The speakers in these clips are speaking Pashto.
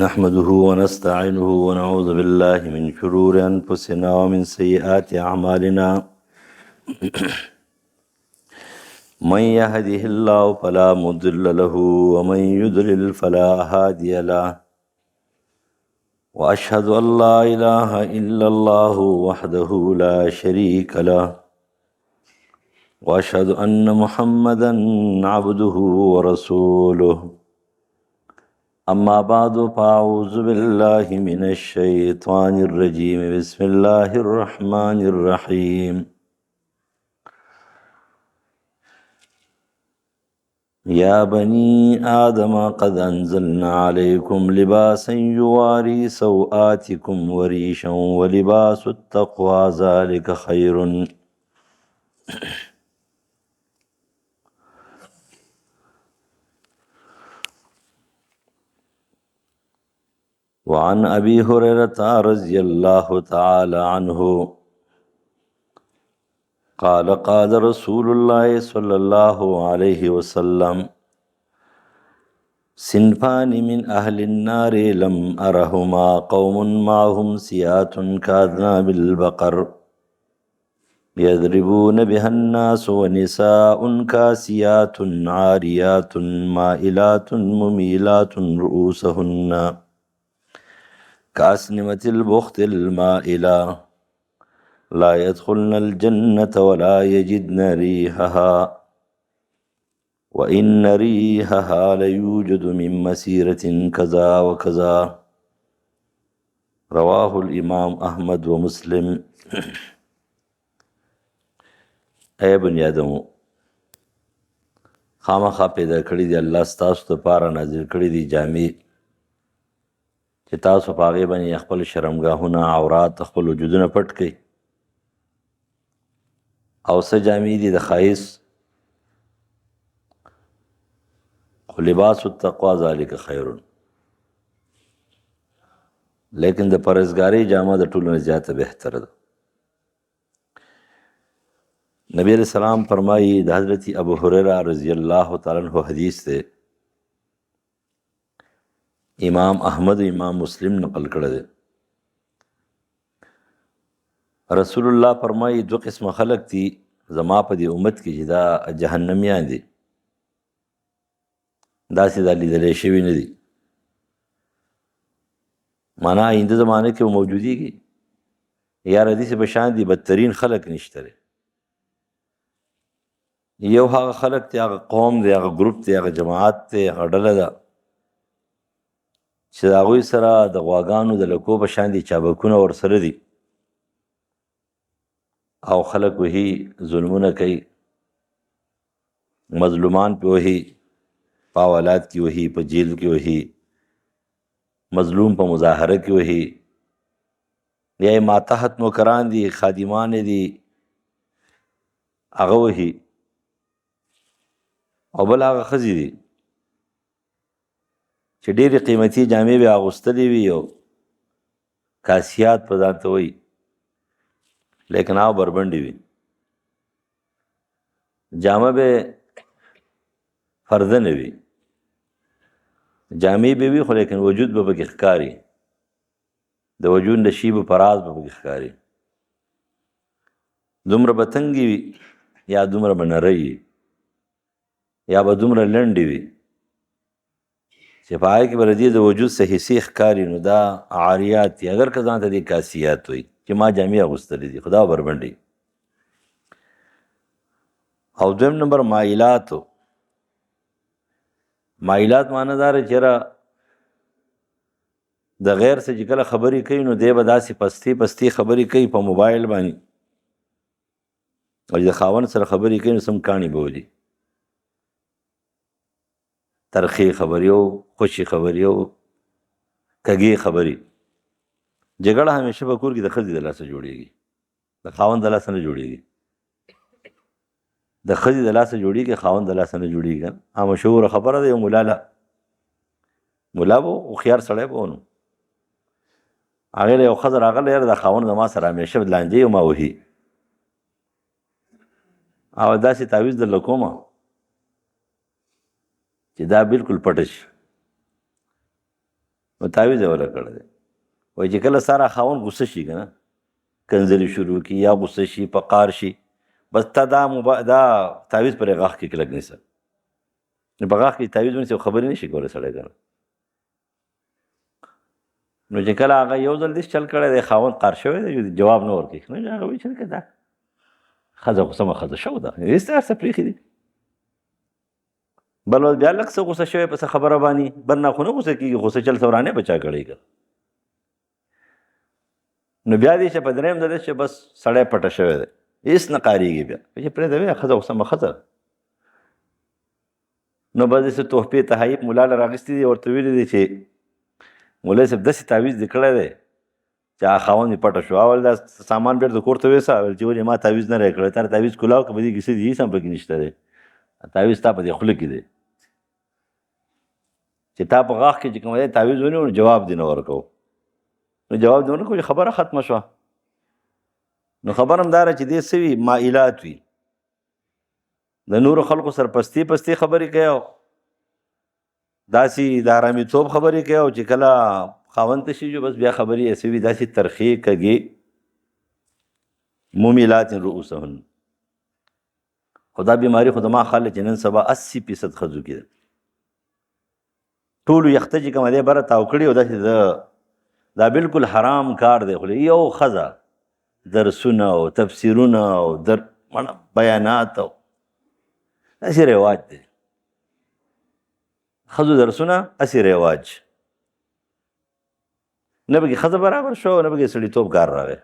نحمده ونستعينه ونعوذ بالله من شرور أنفسنا ومن سيئات أعمالنا من يهده الله فلا مضل له ومن يضلل فلا هادي له وأشهد أن لا إله إلا الله وحده لا شريك له وأشهد أن محمدا عبده ورسوله أما بعد فأعوذ بالله من الشيطان الرجيم بسم الله الرحمن الرحيم يا بني آدم قد أنزلنا عليكم لباسا يواري سوآتكم وريشا ولباس التقوى ذلك خير وعن أبي هريرة رضي الله تعالى عنه قال قال رسول الله صلى الله عليه وسلم صنفان من أهل النار لم أرهما قوم معهم سيات كأذناب البقر يضربون بها الناس ونساء كاسيات عاريات مائلات مميلات رؤوسهن كأسنمة البخت المائلة لا يدخلن الجنة ولا يجدن ريحها وإن ريحها ليوجد من مسيرة كذا وكذا رواه الإمام أحمد ومسلم اے بنی آدمو خامخا پیدا کړی دی الله ستاسو لپاره نازل کړی دی جامې چې تاسو په هغې باندې خپل شرمګاهونه عورات خپل وجودونه پټ کړئ او څه جامې دي د ښایست خو لباس التقوا ذلک خیر لیکن د پرهیزګارۍ جامه د ټولو نه زیاته بهتره ده نبی علیہ السلام فرمائی د حضرت ابو هریرہ رضی اللہ تعالیٰ عنہ حدیث سے امام احمد امام مسلم نقل کړی دی رسول الله فرمائی دو قسم خلق دي زما په دې امت کې چې دا جهنمیان دي داسې دا لیدلی شوي نه دي معنا آینده زمانه کې موجودیږي یا ردیسې په شان دي بدترین خلق نشته دی یو هغه خلق دی هغه قوم دی هغه ګروپ دی هغه جماعت دی هغه ډله ده چې د هغوی سره د غواګانو د لکو په شان دي چابکونه ورسره دي او خلق وهي ظلمونه کوي مظلومان پې وهي په اولاد کې وهي په جیل کې وهي مظلوم په مظاهره کې وهي یا یې ماتحت نوکران دي خادمان دي هغه وهي او بل هغه ښځې دي چې ډېرې قیمتي جامې به اغوستلې وي او کاسیات په ځان ته وایي لیکن هغه بربنډې وي جامه به فرده نه وي جامې به وي خو لیکن وجود به پکې ښکاري د وجود د شي به پراز به پکې ښکاري دومره به تنګې وي یا دومره به نری وي یا به دومره لنډې وي چې په هغې کې به د دې د وجود څه حصې ښکاري نو دا عاریات دي اگر که ځان ته دې کاسیات وایي چې ما جامې اغوستلې دي خو دا بربنډې او دویم نمبر مایلاتو مایلات معنی دا دی چې د غیر څه چې کله خبرې کوي نو دی به داسې پستې پستې خبرې کوي په موبایل باندې او چې د خاوند سره خبرې کوي نو سم کاڼي به ولي ترخې خبرې او خوشي خبرې او کږې خبرې جګړه همیشه په کور کې د ښځې د لاسه جوړېږي د خاوند د لاسه نه جوړېږي د ښځې د لاسه جوړېږي خاوند د لاسه نه جوړېږي مشهوره خبره ده یو ملا به هوښیار سړی به و نو هغې له یو ښځه راغلی یاره د خاوند زما سره همیشه لانجې او ما وهي او داسې تعویض درله کومه چې دا بالکل پټه شي نو تعویض یې ورله کړی دی. وایي چې کله ساره خاوند غوسه شي که نه کنځلې شروع کړي یا غوسه شي په قار شي بس تا دا تعویض پرې غاښ کې کلک نیسه. نو په غاښ کې تعویض ونیسي خبرې نه شي کولی سړی که نه. نو چې کله هغه یو ځل داسې چل کړی دی خاوند قار شوی دی جواب نه ورکوي نو هغه وایي چې دا ښځه خو سمه ښځه شو ده هېڅ هر څه پرېښي دي. بل ورځ بیا لږ څه غوسه شوی په څه خبره باندې بل نه خو نه غوسه کېږي غوسه چل ثورانې په چا کړی که نو بیا دې چې په درېیم ځل چې بس سړی پټه شوی دی هېڅ نه قارېږي بیا چې پرېږده ویې ښځه خو سمه ښځه نو بس داسې تحفې تحایف ملا له راغستې دي ورته ویلي دي چې مولوي صاحب داسې تعویض دې کړی دی چې هغه خاوند یې پټه شو اول دا سامان بېرته کور ته ویوسه ویل چې ولې ما تعویض نه دی کړی تا تعویض کلاو که په دې کې څه دي هېڅ هم پکې نشته دی تعویض تا په دې خوله کې دی چې تا په غاښ کې چې کوم دی تعویض ونیو نو جواب دې نه ورکوو نو جواب دې ونه کړو چې خبره ختمه شوه. نو خبر هم دا ده چې دې څه وي مائلات وي د نورو خلکو سره پستې خبرې کوي او داسې د ارامېتوب خبرې کوي او چې کله خاوند ته شي بس بیا خبرې ایسې وي داسې ترخې کږې مومیلات رؤوسهن. خو دا بیماري خو زما خیال چې نن سبا 80% ښځو کې ده ټولو یخته چې کومه دی بره تاو کړي او داسې دا بالکل حرام کار دی. خو یو ښځه درسونه او تفسیرونه او بیانات او داسې رواج دی ښځو درسونه هسې رواج نه پکې ښځه برابر شو نه پکې سړیتوب کار راغی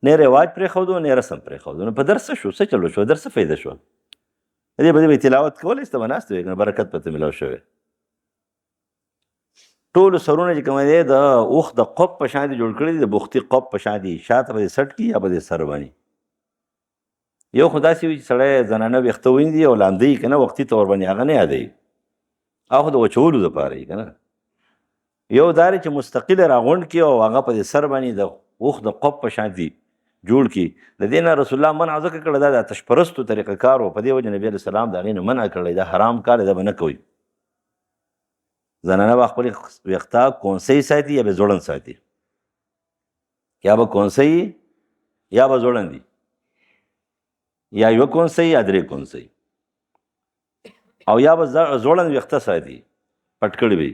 نه رواج پرېښودو نه رسم پرېښودو نو په درس څه شو څه چلو شو درس څه فایده شوه دې به تلاوت کولی شته به ناست وې که نه برکت پته میلاو شوی ټولو سرونه چې کوم دی د اوښ د قب په شان دي جوړ کړي دي د بختي قب په شان دي شاته به دې سټ کړي یا به دې سر باندې یو خو داسې وي چې سړی زنانه ویښته وینځي او لاندوي که نه وختي طور باندې هغه نه یادوي هغه خو د وچولو دپاره وي که نه یو دا دی چې مستقله راغونډ کړي او هغه په دې سر باندې د اوښ د قب په شان دي جوړ کړي د دې نه رسول الله منع ځکه کړی دا د آتش پرستو طریقه کار و په دې وجه نبي علیه السلام د هغې نه منع کړی دا حرام کار دی دا به نه کوئ. زنانه به خپلې ویښته کونسۍ ساتي یا به ځوړند ساتي یا به کونسۍ یا به ځوړند دي یا یوه کونسۍ یا درې کونسۍ او یا به ځوړند ویښته ساتي پټ کړي وي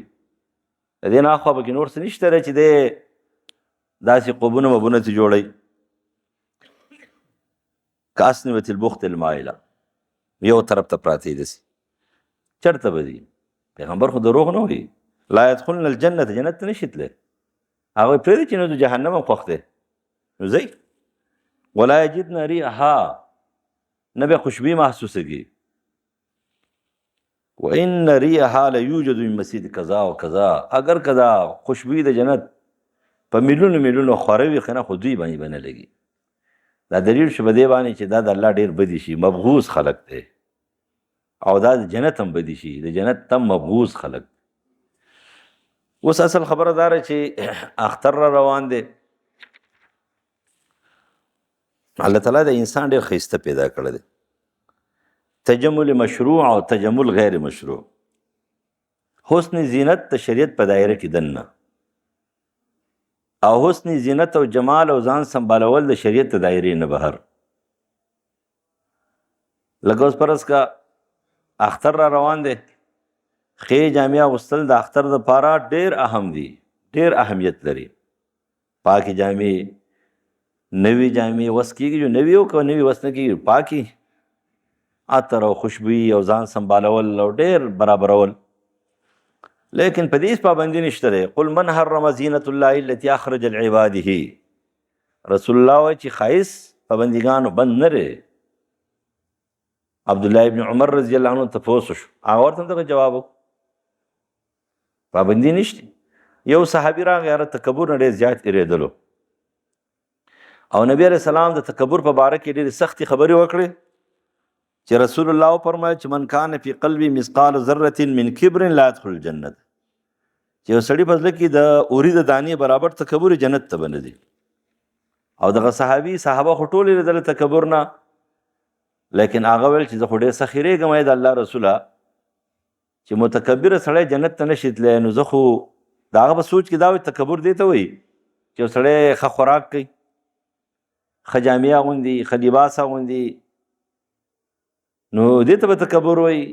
د دې نه اخوا پکې نور څه نشته دی چې دی داسې قبونه مبونه ترې جوړوي کاسنوة البخت المائله یو طرف ته پراته دي داسې چېرته به ځي پیغمبر خو دروغ نه وایي لا يدخلن الجنة جنت ته نشي تللی هغوی پرېږدي چې نو د جهنم هم خوښ دی نو ځئ ولا یجدن ریحها نه به خوشبویي محسوسه کړي وان ریحها لیوجد من مسجد کذا و کذا اگر کذا خوشبویي د جنت په میلیونو میلیونو خوره وي که نه خو دوی باندې به نه لګي دا دلیل شو په دې باندې چې دا د الله ډېر بدي شي مبغوض خلق دی او دا د جنت هم بدي شي د جنت تم مبغوض خلق. اوس اصل خبره داره چې اختر را روان دی الله تعالی د انسان ډېر ښایسته پیدا کړی دی تجمل مشروع او تجمل غیر مشروع حسن زینت د شریعت په دایره کې دننه او حسن زینت او جمال او ځان سنبالول د شریعت د دایرې نه بهر لکه اوس فرض کا اختر را روان دی ښې جامې اغوستل د اختر دپاره ډېر اهم دي ډېر اهمیت لري پاکې جامې نوې جامې وس کېږي جو نوې او که نوې وس نه کېږي پاکې عطر او خوشبویي او ځان سنبالول او ډېر برابرول لیکن په دې هېڅ پابندي نشته دی قل من حرم زینة الله التي اخرج لعباده رسول الله وایي چې ښایست پابندیګانو بند نه دی عبدالله ابن عمر رضی الله عنه تپوس شو هغه ورته هم دغه جواب پابندي نشته یو صحابي راغی هغه تکبر نه ډېر زیات اېرېدلو او نبی علیه السلام د تکبر په باره کې ډېرې سختې خبرې وکړې چې رسول الله وفرمایل چې من کان فی قلبی مثقال ذرة من کبر لا يدخل الجنة چې یو سړي په زړه کې د اوري د دانې برابر تکبر جنت ته به نه ځي او دغه صحابه خو ټول یې لیدل تکبر نه لیکن هغه ویل چې زه خو ډېر سخیرېږم ای د الله رسوله چې متکبره سړی جنت ته نشي تللی نو زه خو د هغه په سوچ کې دا وایي تکبر دی ته وایي چې یو سړی ښه خوراک کوي، ښه جامې اغوندي، ښه لباس اغوندي، نو دې ته به تکبر وایي.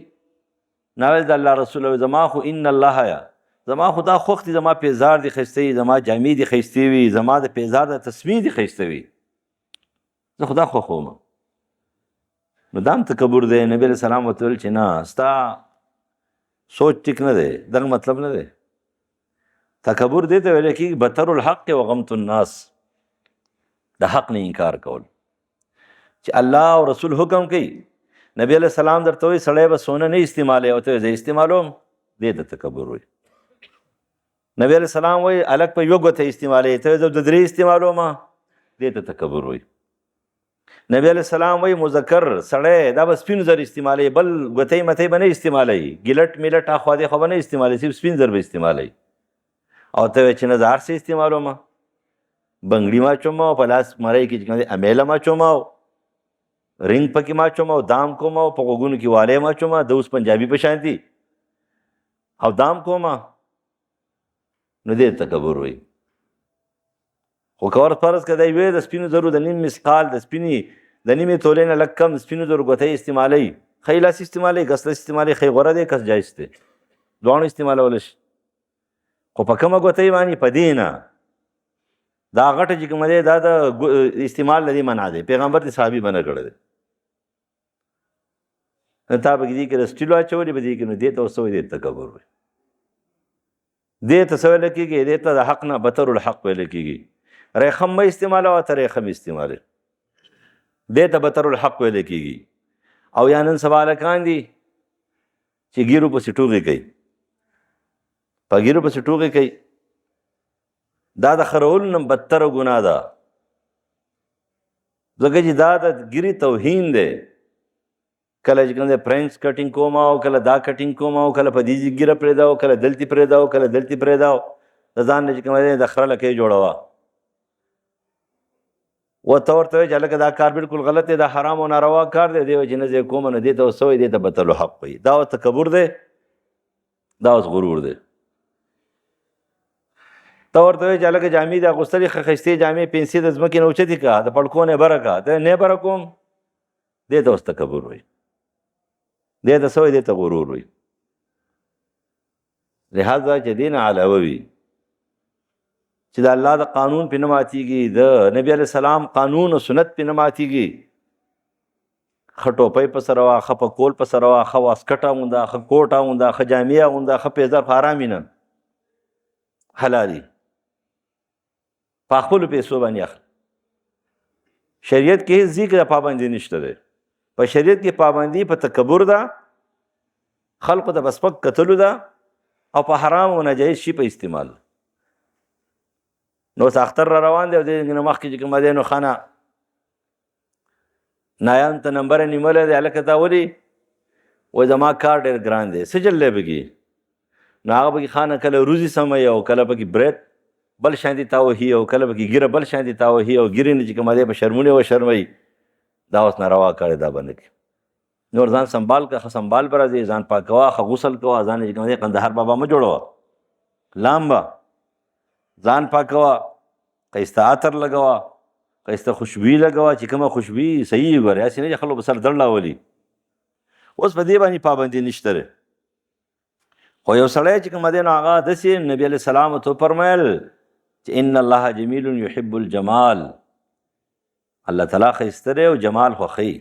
ناول د الله رسول وایي زما خو ان الله یا زما خو دا خوښ دي، زما پیزار دي ښایسته وي، زما جامې دي ښایستې وي، زما د پیزار د تسمې دي ښایسته وي، زه خو دا خوښوم. نو دا هم تکبر دی. نبي علیه السلام ورته ویل چې نه ستا سوچ ټیک نه دی، دغه مطلب نه دی. تکبر دی ته ویل کېږي بطر الحق و غمت الناس، د حق نه انکار کول. چې الله او رسول حکم کوي، نبی علیه السلام درته وایي سړی به سونه نه استعمالوي او ته زه استعمالوم، دې ته تکبر وایي. نبی علیه السلام وایي هلک په یوه ګوته استعمالوي، ته زه د درې استعمالوم، دې ته تکبر وایي. نبی علیه السلام وایي مذکر سړی دا به سپین زر استعمالوي، بل ګوتۍ متۍ به نه استعمالوي، ګیلټ میلټ اخوا دېخوا به نه استعمالوي، صرف سپین زر به استعمالوي. او ته وایې چې نه زه هر څه استعمالوم، بنګړي ما چومه او په لاس مرۍ کې چې کوم دی امیله ما چومه او رنګ پکې ما چومه او دام کومه او په غوږونو کې والی ما چومه، د اوس پنجابي په شان دي او دام کومه، نو دې تکبر وایي. خو که ورځ فرض که دی وی د سپینو زرو د نیم مسقال د سپینې د نیمې تولې نه لږ کم سپینو زرو ګوتۍ استعمالوي، ښی لاس استعمالوي، کس لاس استعمالوي، ښی غوره دی کس جایز دی، دواړو استعمالولی شي. خو په کومه ګوتۍ باندې په دې نه دا غټه چې کومه دی دا د استعمال لري منع دی، پیغمبر دې صحابي منع کړی دی. تا به دې کې د سټیلو اچولي به دې کې، نو دې ته اوس وایي دې تکبر وایي. دې ته څه ویل کېږي؟ دې ته د حق نه بطر الحق ویل کېږي. ریخم مه استعمالوه، ته ریخم استعمالوي، دې ته بطر الحق ویل کېږي. او یا نن سبا هلکان دي چې ګیرو پسې ټوغې کوي، په ګیرو پسې ټوغې کوي، دا د خرولو نه بدتره ګناه ده، ځکه چې دا د ګیرې توهین دی. کله چې کوم دی فرینچ کټینګ کوم او کله دا کټینګ کوم او کله په دې ګیره پرېږدو، کله دلتې پرېږدو، کله دلتې پرېږدو، د ځان نه چې کوم دی د خره لکۍ جوړوه. ورته ورته وایي چې هلکه دا کار بلکل غلط دی، دا حرام او ناروا کار دی، دی وایي چې نه زه یې کوم، نو دې ته اوس څه وایي؟ دې ته بطل الحق وایي. دا اوس تکبر دی، دا اوس غرور دی. ته ورته وایي چې هلکه جامې دې اغوستلې ښه ښایستې جامې، پنسې د ځمکې نه اوچتې کړه، د پړکو نه یې بره کړه، ته نه یې بره کوم، دې ته اوس تکبر وایي. دې ته څه وایي؟ دې ته غرور وایي. لہذا چې دې نه علاوه وي چې د الله د قانون پې نه ماتېږي، د نبي علیه السلام قانون او سنت پې نه ماتېږي، ښه ټوپۍ په سره وه، ښه پکول په سره وه، ښه واسکټ اغونده، ښه کوټ اغونده، ښه جامې اغونده، ښه پیزار په حرام نه حلالي په خپلو پیسو باندې اخلي. شریعت کې هېڅ ځای کې د پابندي نشته دی. په شریعت کې پابندي په تکبر ده، خلقو ته په سپک کتلو ده، او په حرام او ناجایز شي په استعمال. نو اوس اختر را روان دی او دې نه مخکې چې کومه دی نو خانه نایان ته نمبر یې نیملی دی، هلکه دا ولې؟ وایي زما کار ډېر ګران دی. څه چل دی پکې؟ نو هغه پکې خانه کله روزي سموي او کله پکې برید بل شانتې تاوهي او کله پکې ګیره بل شانتې تاوهي او ګیرې نه چې کومه دی په شرمونې وشرموي. دا اوس ناروا کار دی، دا به نه کړي. نور ځان سنبال کړه، ښه سنبال به راځي، ځان پاک کوه، ښه غسل کوه، ځان چې کوم دی قندهار بابا مه جوړوه، لامبه ځان پاکوه، ښایسته عطر لګوه، ښایسته خوشبويي لګوه، چې کومه خوشبويي صحیح وګورې، هسې نه چې خلکو به سر درد راولي. اوس په دې باندې پابندي نشته دی. خو یو سړی چې کومه دی نو هغه داسې نبي علیه السلام ورته وفرمیل چې ان الله جمیل یحب الجمال، الله تعالی ښایسته دی او جمال خوښوي.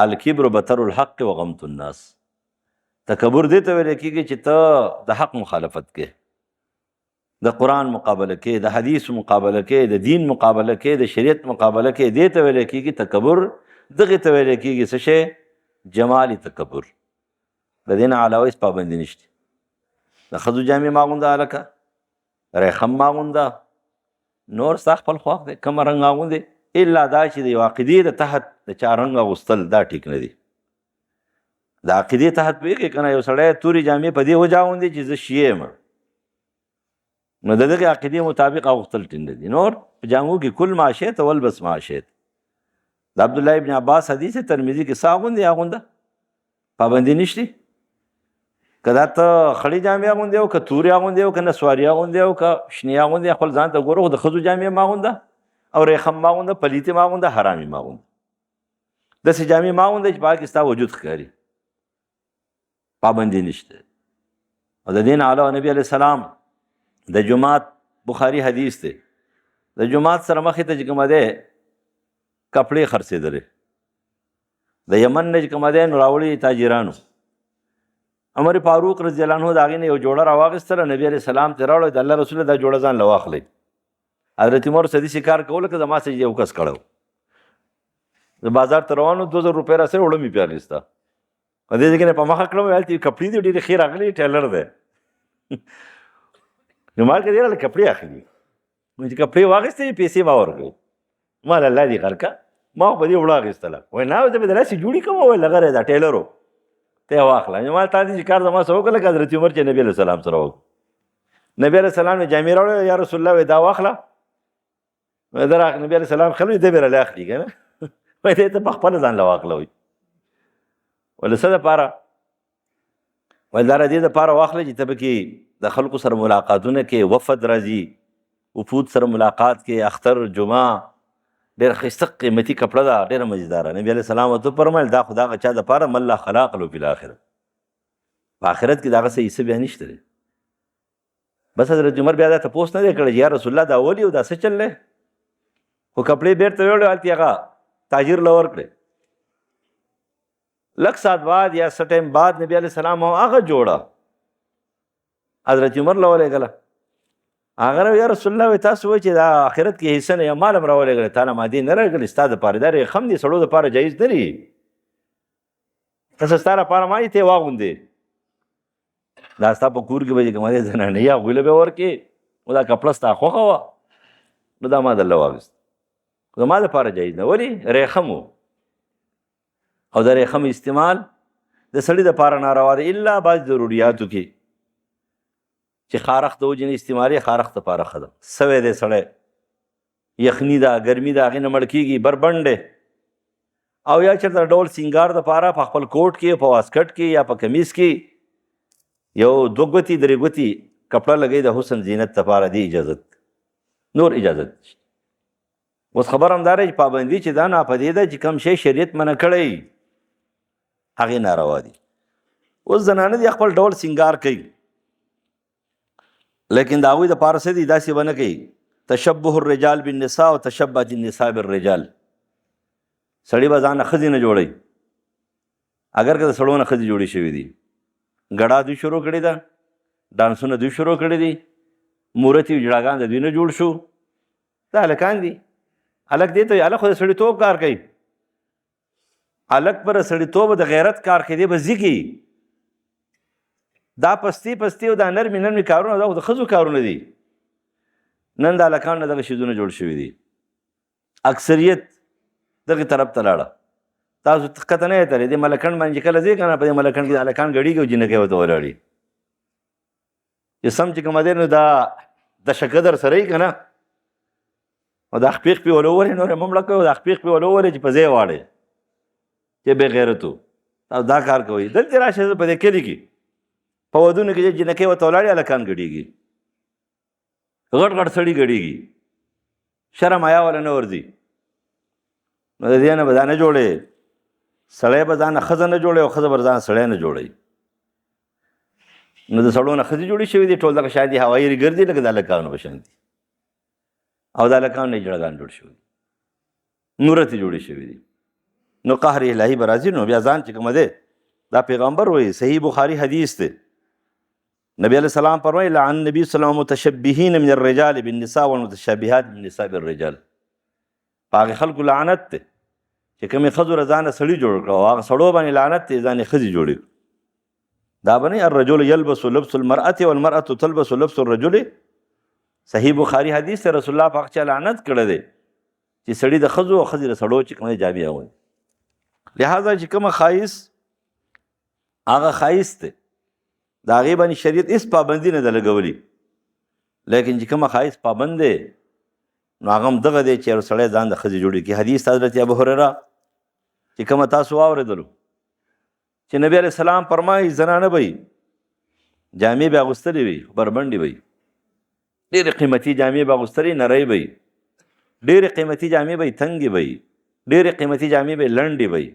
الکبر بطر الحق و غمت الناس، تکبر دې ته ویل کېږي چې ته د حق مخالفت کې، د قرآن مقابله کې، د حدیث مقابله کې، د دین مقابله کې، د شریعت مقابله کې، دې ته ویل کېږي تکبر. دغې ته ویل کېږي څه شی؟ جمالي تکبر. د دې نه علاوه هېڅ پابندي نشته. د ښځو جامې مه اغونده هلکه، ریخم مه اغونده، نور ستا خپل خوښ دی، کومه رنګ اغوندې، الا دا چې د یو عقیدې د تحت د چا رنګ اغوستل دا ټیک نه دي. د عقیدې تحت پوهېږې که نه، یو سړی تورې جامې په دې وجه اغوندي چې زه شیعه یم، نو د دغې عقیدې مطابق اغوستل ټینګ نه دي. نور په جامو کې کل ما شئت والبس ما شئت. د عبدالله ابن عباس حدیث ترمذي کې څه اغوندې اغونده، پابندي نشته. که دا ته خړې جامې اغوندې او که تورې اغوندې او که نسواري اغوندې او که شنې اغوندې خپل ځان ته ګوره خو د ښځو جامې مه اغونده او ریخم مه اغونده پلیتې مه اغونده حرامې مه اغونده داسې جامې مه اغونده چې په هغه کې ستا وجود ښکاري پابندي نشته او د دې نه علاوه نبي علیه السلام د جومات بخاري حدیث دی د جومات سره مخې ته چې کومه دی کپړې خرڅېدلې د یمن نه چې کومه دی نو راوړي تاجرانو عمر فاروق رضی الله عنه د هغې نه یو جوړه راواخېستله نبي علیه السلام ترې راوړی د الله رسول دا جوړه ځان له واخلئ حضرت عمر سدي کار کوله که زما څه یو کس کړی زه بازار ته روان وم 2000 روپۍ راسره وړه مې پې اخېسته په دې ځای کې په مخه کړم هلته کپړې دي ډېرې ښې راغلي ټیلر دی نو ما که ډېره کپړې اخلي چې کپړې واخېستې پیسې ما ورکړې ما الله دې خیر کړه ما خو په دې وړه اخېستله وایي نه زه به داسې جوړې کوم وایي لغره دا ټیلر و ته یې واخله ما تا دې چې کار زما سره وکړه لکه حضرت عمر چې نبي علیه السلام سره وکړو نبي علیه السلام یې جامې راوړې یا رسول الله وایي دا واخله نبي علیه السلام خلو دې به راله اخلي که نه وایي ته په خپله ځان له واخله وایي ولې څه دپاره وایي دا د دې دپاره واخله چې ته پکې د خلکو سره ملاقاتونه کې وفد راځي وفود سره ملاقات کې اختر جمعه ډېره ښایسته قیمتي کپړه ده ډېره مزیداره نبي علیه السلام ورته وفرمیل دا خو د هغه چا دپاره من لا خلاق له فی الاخره په آخرت کې د هغه څه حصه بیا نشته دی بس حضرت عمر بیا دا تپوس نه دی کړی چې یا رسول الله دا ولي او دا څه چل دی خو کپړې بېرته ویوړې هلته هغه تاجر له ورکړې لږ ساعت بعد یا څه ټایم بعد نبي علیه السلام هغه جوړه حضرت عمر له ولېږله هغه یا رسول الله وایي تاسو وایئ چې دا آخرت کې حصه نه یم مال هم راولېږلی تا نه مادې نه راغلي ستا دپاره دا رقم دي سړو دپاره جایز نه دي ته ستا لپاره ما دي ته یې واغوندې دا ستا په کور کې به چې کومه دی زنانه یې هغوی له به ورکړې او دا کپړه ستا خوښه وه نو دا ما درله واخېست زما دپاره جایز نه ولې ریخم و او د ریخم استعمال د سړي دپاره ناروا دی الا بعض ضروریاتو کې چې خارښت د وجې نه استعمالي خارښت دپاره ښه ده سوی دی سړی یخني ده ګرمي ده هغې نه مړ کېږي بربنډ دی او یا چېرته ډول سینګار دپاره په خپل کوټ کې په واسکټ کې یا په کمیز کې یو 2 ګوتې 3 ګوتې کپړه لګوي د حسن زینت دپاره دی اجازت نور اجازت نشته اوس خبر هم دا دی چې پابندي چې دا ناپدې ده چې کوم شی شریعت منع کړی هغې ناروا دي اوس زنانه دي خپل ډول سینګار کوي لیکن د هغوی دپاره څه دي داسې به نه کوي تشبه الرجال بالنساء او تشبهت النساء بالرجال سړي به ځان نه ښځې نه جوړوي اگر که د سړو نه ښځې جوړې شوي دي ګډا دوی شروع کړې ده ډانسونه دوی شروع کړي دي مورتي جړاګان د دوی نه جوړ شو دا هلکان دي هلک دې ته هلک خو د سړیتوب کار کوي هلک پر سړیتوب د غیرت کار کوي دی به زیږي دا پستی او دا نرمي کارونه دا خو د ښځو کارونه دي نن د هلکانو نه دغه شیزونه جوړ شوي دي اکثریت دغې طرف ته لاړه تاسو ښکته نه یې تللی دې ملکنډ باندې چې کله ځې که نه په دې ملکنډ کې د هلکان ګډېږي او جینکۍ ورته ولاړي چې سم چې کومه دی نو دا دشه قدر سره یي که نه او دا خپې خپې ول وولې نور یې مه مړه کوئ او دا خپې خپې ول وولې چې په ځای واړئ چې بې غیرتو تاسو دا کار کوئ دلته راشه په دې کلي کې په ودونو کې چې جینکۍ ورته ولاړې هلکان ګډېږي غټ غټ سړي ګډېږي شرم حیا والا نه ورځي نو د دې نه به دا نه جوړې سړی به ځان نه ښځه نه جوړوي او ښځه به ځان سړی نه جوړوي نو د سړو نه ښځې جوړې شوي دي ټول دغه شان دي هوایي ګرځي لکه د هلکانو په شان دي او د هلکانو نه یې جړګان جوړ شوي دي نورتې جوړې شوي دي نو قهر الهي به راځي نو بیا ځان چې کومه دی دا پیغمبر وایي صحیح بخاري حدیث دی نبی علیہ السلام فرمایي لعن نبی صلی الله علیه وسلم متشبهین من الرجال بالنساء والمتشبهات بالنساء بالرجال په هغې خلکو لعنت دی چې کومې ښځو له ځانه سړي جوړ کړه او هغه سړو باندې لعنت دی ځانې ښځې جوړې کړو دا به نه الرجل یلبس لبس المرأة والمرأة تلبس لبس الرجل صحیح بخاري حدیث دی رسول الله پاک چا لعنت کړی دی چې سړي د ښځو او ښځې د سړو چې کومې جامې اغوندي لہذا چې کومه ښایست هغه ښایست دی د هغې باندې شریعت هېڅ پابندي نه ده لګولي لیکن چې کومه ښایست پابند دی نو هغه هم دغه دی چې یو سړی ځان د ښځې جوړې کړي حدیث حضرت ابو هریره چې کومه تاسو واورېدلو چې نبی علیه السلام فرمایي زنانه به جامې به اغوستلې وي بربنډې وي، ډېرې قیمتي جامې به اغوستلې نرۍ وي، ډېرې قیمتي جامې به یې تنګې وي، ډېرې قیمتي جامې به یې لنډې وي،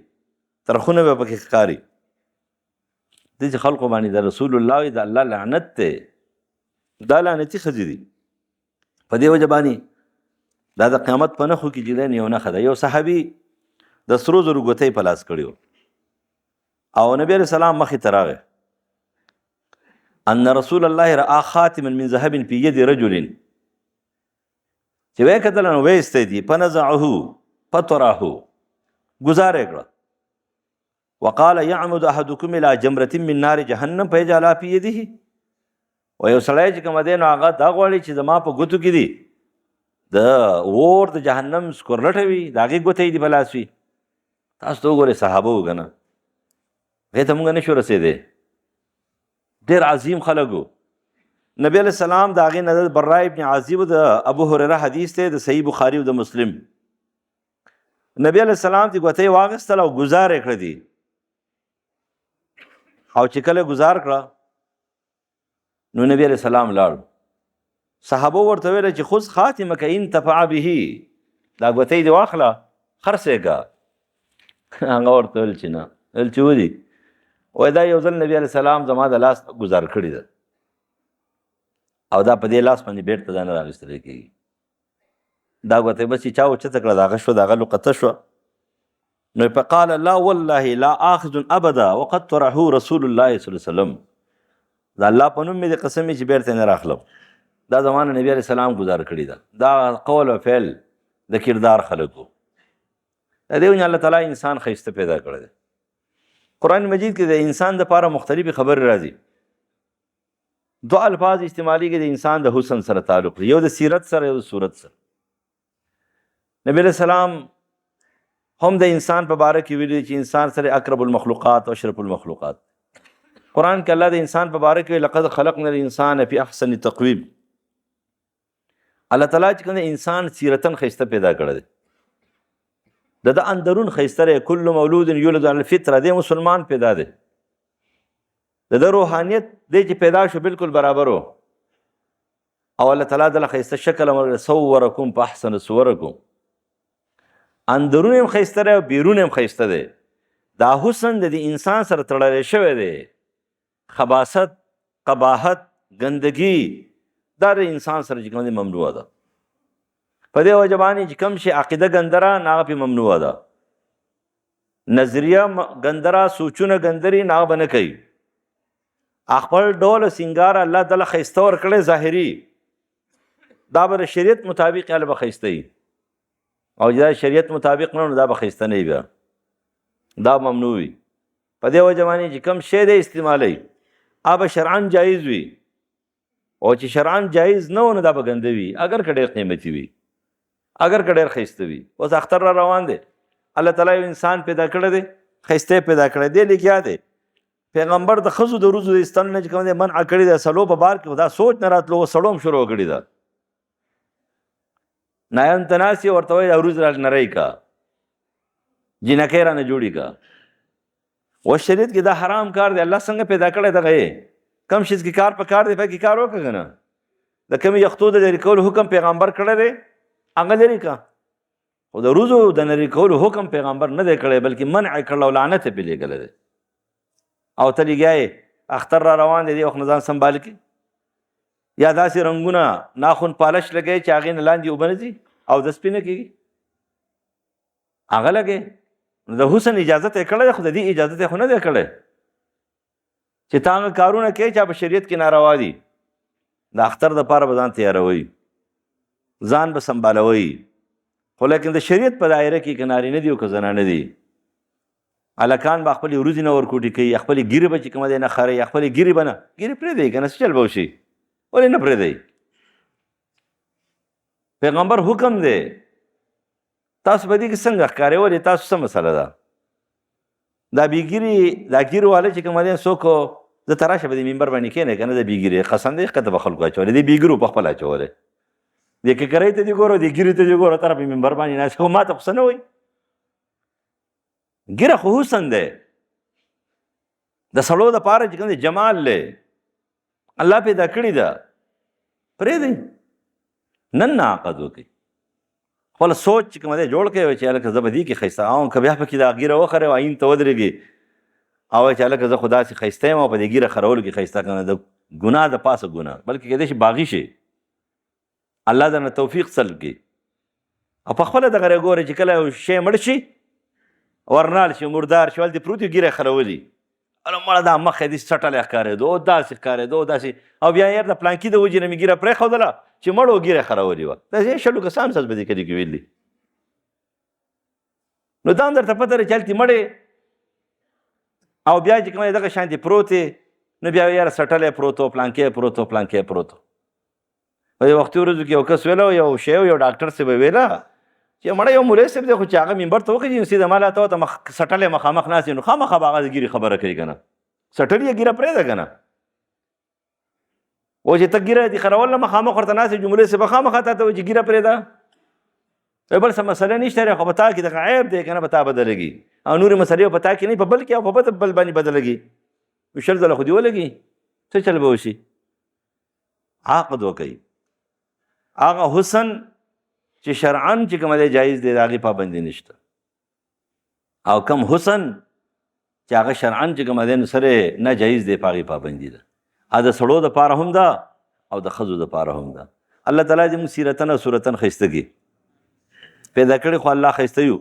ترخونه به پکې ښکاري. داسې خلقو باندې د رسول الله د الله لعنت دی. دا لعنتي ښځې دي. په دې وجه باندې دا د قیامت په نښو کې جدن یو نښه ده. یو صحابي د سرو زرو ګوتۍ په لاس کړي وو او نبي علیه السلام مخې ته راغی. ان رسول الله رأى خاتما من ذهب في يد رجل، چې وی کتل نو ویستی دي، فنزعه فطرحه، ګزار یې کړه. وقال يعمد احدكم الى جمرة من نار جهنم فيجعلها في يده. و یو سړی چې کوم دی نو هغه دا غواړي چې زما په ګوتو کې دي د اور د جهنم سکورلټه وي، د هغې ګوتې دي په لاس وي. تاسو ته وګورئ صحابه وو که نه، هغې ته مونږ نه شو رسېدی. ډېر عظیم خلک وو. نبی علیه السلام د هغې نه د برای ابن عازب د ابو هریره حدیث دی د صحیح بخاري او د مسلم. نبی علیه السلام دې ګوتې واخیستل او ګزار یې کړه دي. او چې کله ګزار کړه نو نبی علیه السلام لاړ. صحابه ورته ویل چې خذ خاتمک انتفع به، دا ګوتې دې واخله خرڅېږه. هغه ورته ویل چې نه، ویل چې ودي وایي دا یو ځل نبی علیه السلام زما د لاس ګزار کړې ده او دا په دې لاس باندې بیرته دا نه راغېستلی کېږي. دا ګوتې بس چې چا اوچته کړه د هغه شوه، د هغه لقطه شوه. نو فقال لا والله لا آخذ ابدا وقد طرحه رسول الله صلی الله علیه وسلم. دا الله په نوم مې د قسم چې بیرته نه راخلم، دا زمانه نبی علیه السلام ګزار کړي ده. دا قول او فعل د کردار خلکو. د دې وجه الله تعالی انسان ښایسته پیدا کړی دی. قرآن مجید کې د انسان دپاره مختلفې خبرې راځي. دو الفاظ استعمالیږي د انسان د حسن سره تعلق دی، یو د سیرت سره یو د صورت سره. نبی علیه السلام هم د انسان په باره کې ویلي چې انسان سره اقرب المخلوقات او اشرف المخلوقات. قرآن کې الله د انسان په باره کې لقد خلقنا الانسان فی احسن تقویم. الله تعالی چې کوم انسان سیرتن ښایسته پیدا کړی دی، د اندرون ښایسته دی. کل مولود یولد علی الفطره، دی مسلمان پیدا دی. د روحانیت دی چې پیدا شو بالکل برابر و. او الله تعالی دله ښایسته شکل صورکم په احسن صورکم. اندرون هم ښایسته دی او بیرون هم ښایسته دی. دا حسن د انسان سره تړلی شوی دی. خباست، قباحت، ګندګي دا د انسان سره چې کوم دی ممنوع ده. په دې وجه باندې چې کوم شي عقیده ګندره نه هغه پې ممنوع ده. نظریه ګندره، سوچونه ګندري نه هغه به نه کوي. خپل ډول سینګار الله تعالی ښایسته ورکړی ظاهري، دا به د شریعت مطابق هله به ښایسته وي. او دا شریعت مطابق نه نو دا به ښایسته نه وي، بیا دا ممنوع وي. په دې وجه باندې چې کوم شی دی استعمالوي هغه به شرعاً جایز وي، او چې شرعاً جایز نه و نو دا به ګنده وي، اگر که ډېر قیمتي وي، اگر که ډېر ښایسته وي. اوس اختر را روان دی، الله تعالی یو انسان پیدا کړی دی، ښایسته پیدا کړی دی. لګیا دی پیغمبر د ښځو د روزو د ایستلو نه چې کوم دی منع کړې ده. سړو په بار کې دا سوچ نه راتلو، سړو هم شروع کړې ده. نایم تناسي ورته وایي دا روز را نری کا، جینکۍ رانه جوړي کا. و شریعت کې دا حرام کار دی. الله څنګه پیدا کړی دغه کم شي کې کار په کار دی، پکې کار وکړه که نه. د کومې یختو د لرې کولو حکم پیغمبر کړی دی هغه لرې کا، خو د روزو د لرې کولو حکم پیغمبر نه دی کړی بلکې منع یې کړی او لعنت یې پرې لېږلی دی. او ته لګیا یې اختر را روان دی، دې وخت نه ځان سنبال کړي. یا داسې رنګونه ناخن پالش لګوي چې هغې نه لاندې اوبه نه ځي او د سپي نه کېږي، هغه لګوي. نو د حسن اجازت یې کړی دی، خو د دې اجازت یې خو نه دی کړی چې تا هغه کارونه کوي چې په شریعت کې ناروا دي. د اختر دپاره به ځان تیاروئ، ځان به سنبالوئ، خو لیکن د شریعت په دایره کې که نارینه دي او که زنانه دي. هلکان به خپلې وروځې نه ورکوټي کوي، خپلې ګیرې به چې کومه دی نه خرئ، خپلې ګیرې به نه، ګیرې پرېږدئ که نه څه چل به وشي، ولې نه پرېږدئ؟ پیغمبر حکم دی. تاسو په دې کې څنګه ښکارئ؟ ولې تاسو څه مسله ده؟ دا بېګیرې، دا ګیرو والا چې کومه دی څوک زه ته راشه به د منبر باندې کښېنئ که نه، د بېګیرې قسم دی ښکته به خلکو اچولی، د بېګیرو په خپله اچولی. د ککرۍ ته دې ګوره، د ګیرې ته دې ګوره، ته را په منبر باندې ناست. خو ما ته خو څه نه وایي؟ ګیره خو حسن دی، د سړو دپاره چې کوم دی جمال دی. الله پیدا کړې ده پرېږدئ نن نه عقد وکړئ خپل سوچ چې کوم دی جوړ کړئ چې هلکه زه به دې کې ښایسته او که بیا پکې دا ږیره وخرئ او عین ته ودرېږئ او چې هلکه زه خو داسې ښایسته یم او په دې ږیره خرولو کې ښایسته که نه د ګناه د پاسه ګناه بلکې کېدای شي باغي شي الله درنه توفیق سلب کړي او په خپله دغه ګورئ چې کله یو شی مړ شي ورنال شي مردار شي هلته پروت وي ږیره خرولي مړه دا مخ یې داسې څټلی ښکارېدو داسې ښکارېدو داسې او بیا یار د پلانکي د وجې نه مې ږیره پرېښودله چې مړو ږیره خرولې وه داسې شلو کسان ساز به دې کلي کې ویلي نو دا هم درته پته ده چې هلتې مړې او بیا چې کوم دغه شانتې پروت نو بیا یاره سټلی پروت و پلانکی پروت و پلانکی پروت و په دې وختي ورځو کې یو کس ویله یو شی یو ډاکټر صاحب ویله چې مړه یو مولوي صاحب دی خو چې هغه منبر ته وکړي نو سیده مالا ته ورته سټلی مخامخ ناست نو خامخا به هغه د ګیرې خبره کوي که نه سټلي یې ګیره پرېږده که نه و چې ته ګیره دې خرول نه مخامخ ورته ناست یې مولوي صاحب خامخا تا ته وایي چې ګیره پرېږده بل څه مسله نشته دی خو په تا کې دغه عیب دی که نه په تا بدلېږي او نورې مسلې په تا کې نه په بل کې او په بل باندې بدلېږي شل ځله خو دې ولګي څه چل به وشي عقد وکوي هغه حسن چې شرعن چې کوم دی جایز دی د هغې پابندي نشته او کم حسن چې هغه شرعن چې کوم دی نو سره ناجایز دی په هغې پابندي ده د سړو دپاره هم ده او د ښځو دپاره هم ده الله تعالی دې موږ سیرتن او صورتن ښایسته کړي پیدا کړي خو الله ښایسته یو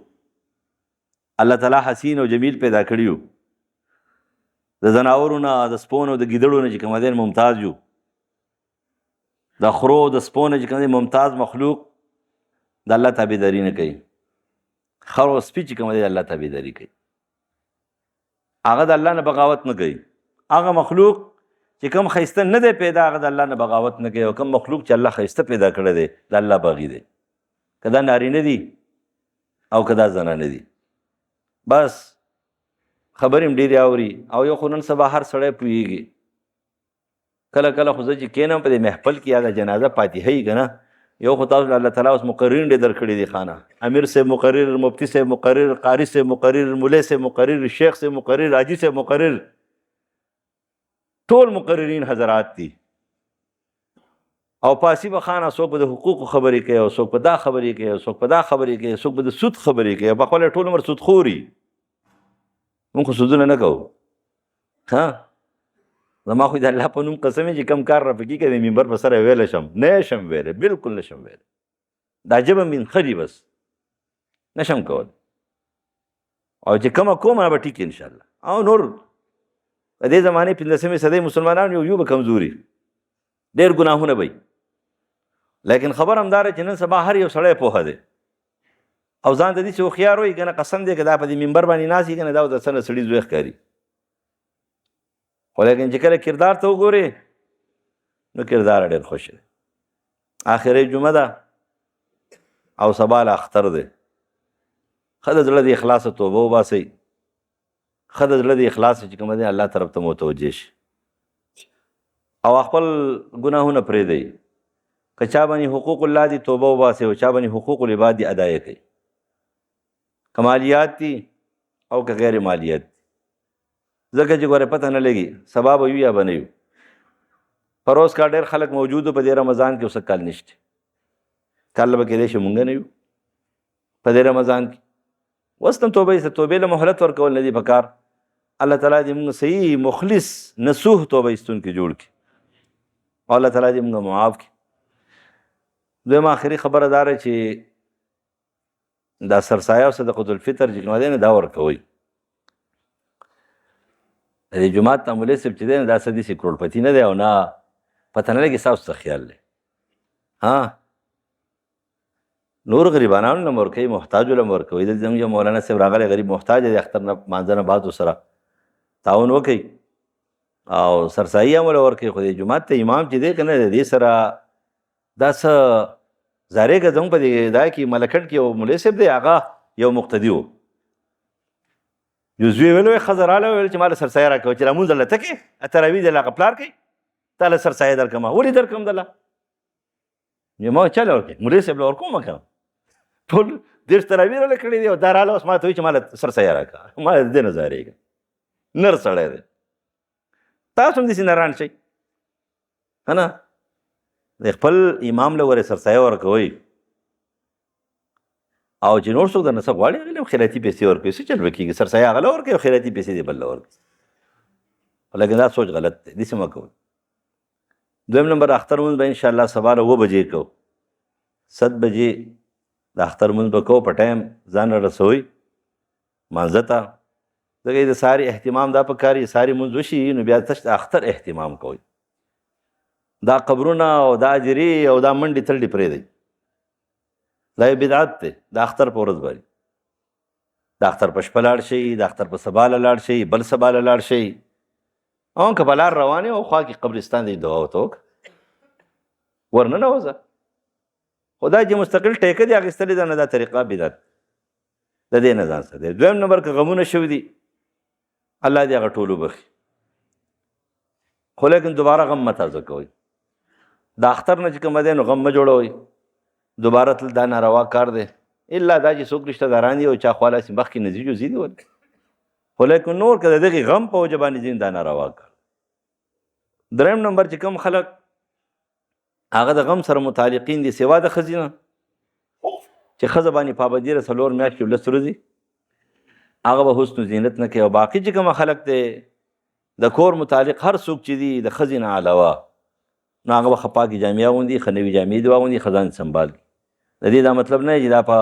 الله تعالی حسین او جمیل پیدا کړي یو د ځناورو نه د سپو نه د ګیدړو نه چې کوم دی ممتاز یو د خرو د سپو نه چې کوم دی ممتاز مخلوق د الله تابعداري نه کوي خر او سپي چې کوم دی د الله تابعداري کوي هغه د الله نه بغاوت نه کوي هغه مخلوق چې کوم ښایسته نه دی پیدا هغه د الله نه بغاوت نه کوي او کوم مخلوق چې الله ښایسته پیدا کړی دی د الله باغي دی که دا نارینه دي او که دا زنانه دي بس خبرې هم ډېرې اوري او یو خو نن سبا هر سړی پوهېږي کله کله خو زه چې کښېنم په دې محفل کې یا د جنازه فاتحه یي که نه یو خو تاسو الله تعالی اوس مقررین ډېر درکړي دي خانه امیر صاحب مقرر مفتی صاحب مقرر قاري صاحب مقرر مولوی صاحب مقرر شیخ صاحب مقرر حاجي صاحب مقرر ټول مقررین حضرات دي او پاسی به خانه څوک به د حقوقو خبرې کوي او څوک په دا خبرې کوي او څوک په دا خبرې کوي څوک به د سود خبرې کوي په خپله ټول عمر سودخوري مونږ خو سودونه نه کوو ها زما خو د الله په نوم قسم چې کم کار رافقي کوي د منبر په سره ویلی شم نه شم ویلی بلکل نه شم ویلی دا ژبه من خري بس نه شم کولی او چې کومه کوم هغه به ټیک انشاءالله او نور په دې زمانې 15مې صدۍ مسلمانان یو به کمزوري ډېر ګناهونه به لیکن خبر همداره چې نن سبا هر یو سړی پوهه دی او ځان ته داسې هوښیار وایي که نه قسم دی که دا په دې منبر باندې ناست وي که نه دا د څه نه سړي زوی ښکاري خو لیکن چې کله کردار ته وګورې نو کردار ډېر خوش دی آخري جمعه ده او سبا له اختر دی ښه د زړه د اخلاصه توبه وباسئ ښه د زړه د اخلاصه چې کومه دی الله طرف ته متوجه شي او خپل ګناهونه پرېږدئ که چا باندې حقوق الله دي توبه وباسئ او چا باندې حقوق العباد دي ادا یې کوئ که مالیات دي او که غیر مالیات دي ځکه چې ګوره پته نه لګي سبا به یو یا به نه یو پروس کا ډېر خلک موجود په دې رمضان کې اوس کال نشته کال به کېدای شي مونږ نه یو په دې رمضان کې اوس هم توبې له مهلت ورکول نه دي پکار الله تعالی دې موږ صحیح مخلص نصوح توبه ایستونکي جوړ کړي او الله تعالی دې موږ معاف کړي دویم آخري خبره دا ده چې دا سرسایه او صدقة الفطر چې کومه دی نه دا ورکوئ د دې جومات ته مولوي صاحب چې دی نه دا څه داسې کروړپتي نه دی او نه پته نه لګي ستاسو څه خیال دی ها نور غریبانانو له ورکوي محتاجو له ورکوي دلته زموږ یو مولانا صاحب راغلی غریب محتاج دی اختر نه مانځه نه بعد ورسره تعاون وکړئ او سرسایي هم له ورکوي خو د جومات ته امام چې دی که نه د دې سره دا څه زارېږه زموږ په دې دا کې ملکڼ کې یو مولوي صاحب دی هغه یو مقتدي و یو زوی ویل ښځه راغله ویل چې ما له سرسایه راکوه چې لمونځ درله ته کوې تراویح دی هغه پلار کوي تا له سرسایه درکړم ولې درکړم دله ما چا له ورکوې مولوي صاحب له ورکوم که نه ټول 10 تراویح راله کړي دي او دا راله اوس ما ته وایي چې ما له سرسایه راکړه ما د دې نه زارېږم نر سړی دی تاسو هم داسې نران شئ که نه د خپل امام له ورې سرسایه ورکوئ او چې نور څوک درنه څه غواړي هغې له خیراتي پیسې ورکوي څه چل به کېږي سرسایه هغه له ورکوي او خیراتي پیسې دې بل له ورکوي لیکن دا سوچ غلط دی داسې مه کوئ دویم نمبر اختر مونځ به انشاءالله سبا له 9 بجې کوو 7 بجې د اختر مونځ به کوو په ټایم ځان رسوئ مانځه ته ځکه د ساري اهتمام دا پکار وي ساري مونځ وشي نو بیا تش د اختر اهتمام کوئ دا قبرونه او دا اجرې او دا منډې تلډې پرېږدئ دا یو بدعت دی د اختر په ورځ باندې د اختر په شپه لاړ شئ د اختر په سبا له لاړ شئ بل سبا له لاړ شئ او که په لار روان یې او خوا کې قبرستان دی دعا ورته وکړه ورننوځه خو دا چې مستقل ټیکه دې اخیستلې ده نه دا طریقه بدعت د دې نه ځان ساتئ دویم نمبر که غمونه شوي دي الله دې هغه ټول وبخي خو لیکن دوباره غم مه تازه کوئ د اختر نه چې کومه دی نو غم مه جوړوئ دوباره تل دا ناروا کار دی الا دا چې څوک رشته داران دي او چا خوا لاسې مخکې نه ځي جوزي دي ورته خو لیکن نور که د دغې غم په وجه باندې ځي دا ناروا کار دریم نمبر چې کوم خلک هغه د غم سره متعلقین دي سوا د ښځې نه چې ښځه باندې پابندي ده 4 میاشتې 10 ورځې هغه به حسن زینت نه کوي او باقي چې کومه خلک دی د کور متعلق هر څوک چې دي د ښځې نه علاوه نو هغه به ښه پاکې جامې اغوندي ښه نوي جامې دې واغوندي ښه ځان سنبال کړي د دې دا مطلب نه چې دا په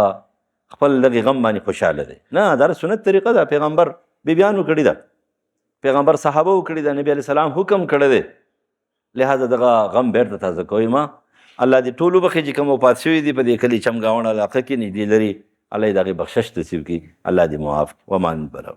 خپل دغې غم باندې خوشحاله دی نه دا سنت طریقه ده پیغمبر بیبیانو کړې ده پیغمبر صحابه کړي ده نبی علیه السلام حکم کړی دی لہذا دغه غم بیرته تازه کوئ ما الله دې ټول وبخي چې کوم وفات شوي دي په دې کلي چمګاوڼ علاقه کې نږدې لري الله یې د هغې بخشش نصیب کړي الله دې معاف کړي ومان بلغ